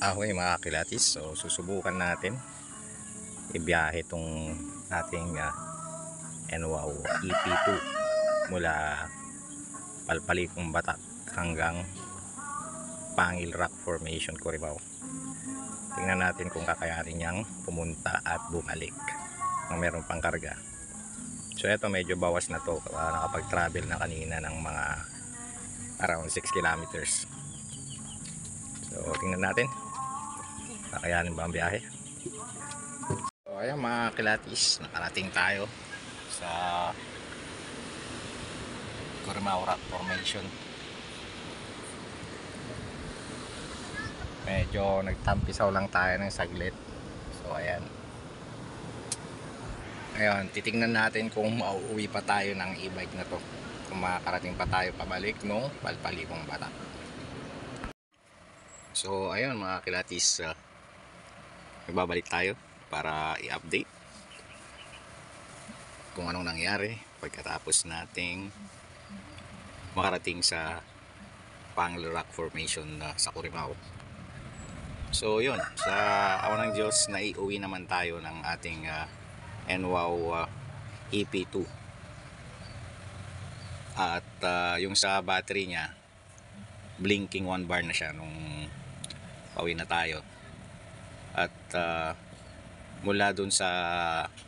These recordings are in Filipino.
Okay mga kilatis, so susubukan natin ibiyahe itong ating NWOW EP2 mula Palpalikong Batak hanggang Pangil Rock Formation, Curimaw. Tingnan natin kung kakayanin niyang pumunta at bumalik ng meron pang karga. So ito medyo bawas na to, nakapag-travel na kanina ng mga around 6 kilometers. So tingnan natin kakayanin ba ang biyahe. So ayan mga kilatis, nakarating tayo sa Curimaw Rock Formation. Medyo nagtampisaw lang tayo ng saglit. So ayan, ngayon titingnan natin kung mauuwi pa tayo ng e-bike na to, kung makakarating pa tayo pabalik nung Palpalikong Batak. So ayun mga kilatis, nagbabalik tayo para i-update kung anong nangyari pagkatapos nating makarating sa Pangil Rock Formation sa Curimaw. So yun, sa awa ng Diyos, naiuwi naman tayo ng ating NWOW EP2. At yung sa battery niya, blinking 1 bar na siya nung pauwi na tayo. At mula dun sa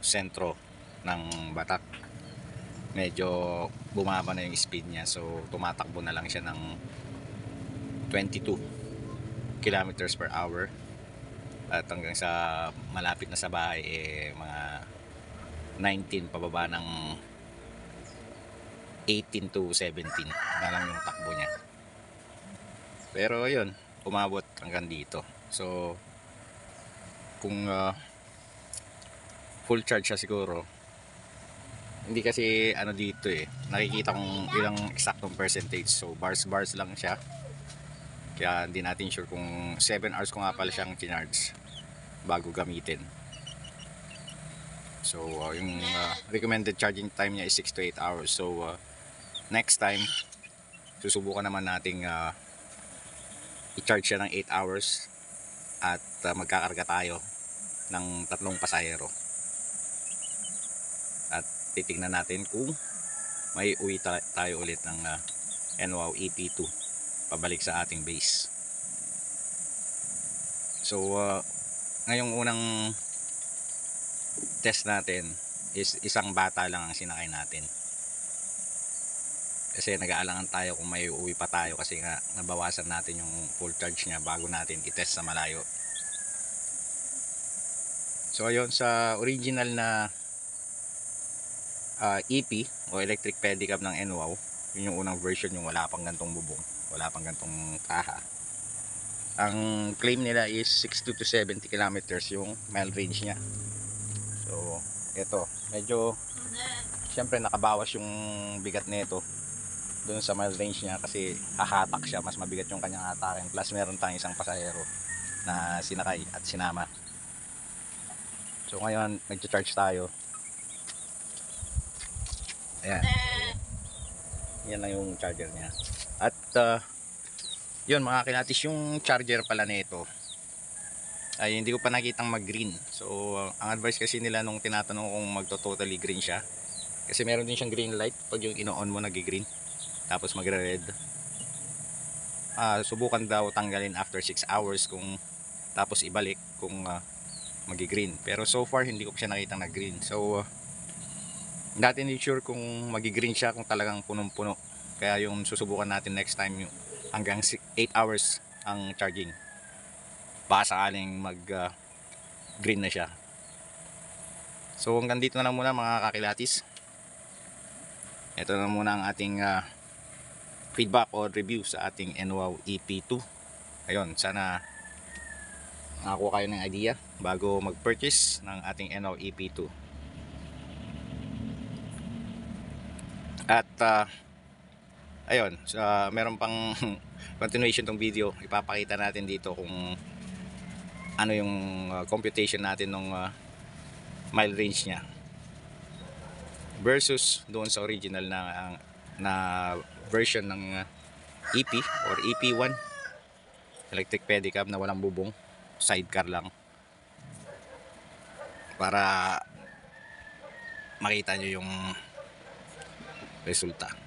sentro ng Batak, medyo bumaba na yung speed niya. So tumatakbo na lang siya ng 22 kilometers per hour. At hanggang sa malapit na sa bahay, mga 19 pababa ng 18 to 17 na lang yung takbo niya. Pero yun, umabot hanggang dito. So kung full charge siya siguro, hindi kasi ano dito nakikita kong ilang eksaktong percentage. So bars lang siya, kaya hindi natin sure kung 7 hours ko nga pala siyang kinarge bago gamitin. So yung recommended charging time niya is 6 to 8 hours. So next time susubukan naman nating i-charge siya ng 8 hours at magkakarga tayo ng 3 pasahero. At titignan natin kung may uwi tayo ulit ng NWOW EP2 pabalik sa ating base. So ngayong unang test natin is isang bata lang ang sinakay natin, kasi nag-aalangan tayo kung may uwi pa tayo, kasi nga nabawasan natin yung full charge niya bago natin i-test sa malayo. So ayun, sa original na EP o electric pedicab ng NWOW, yun yung unang version, yung wala pang gantong bubong, wala pang gantong kaha. Ang claim nila is 60 to 70 kilometers yung mile range niya. So ito, medyo syempre nakabawas yung bigat nito doon sa mile range niya, kasi hahatak siya, mas mabigat yung kanyang hatakin. Plus meron tayong isang pasahero na sinakay at sinama. So ngayon nag-charge tayo. Ayan, yan lang yung charger niya. At yun mga kilatis, yung charger pala nito ay hindi ko pa nakitang mag green. So ang advice kasi nila nung tinatanong kung magto-totally green siya, kasi meron din siyang green light pag yung ino-on mo nag-green, tapos magre-red. Subukan daw tanggalin after 6 hours, kung tapos ibalik kung magi-green. Pero so far hindi ko pa siya nakitang nag-green. So natin i-sure kung magi-green siya kung talagang punong-puno. Kaya yung susubukan natin next time, yung hanggang 8 hours ang charging, baka sakaling mag green na siya. So hanggang dito na lang muna mga kakilatis. Ito na muna ang ating feedback or review sa ating NWOW EP2. Ayun, sana nakakuha kayo ng idea bago mag-purchase ng ating NWOW EP2. At ayun, meron pang continuation tong video. Ipapakita natin dito kung ano yung computation natin ng mile range nya versus doon sa original na version ng EP or EP1. electric pedicab na walang bubong, sidecar lang, para makita nyo yung resulta.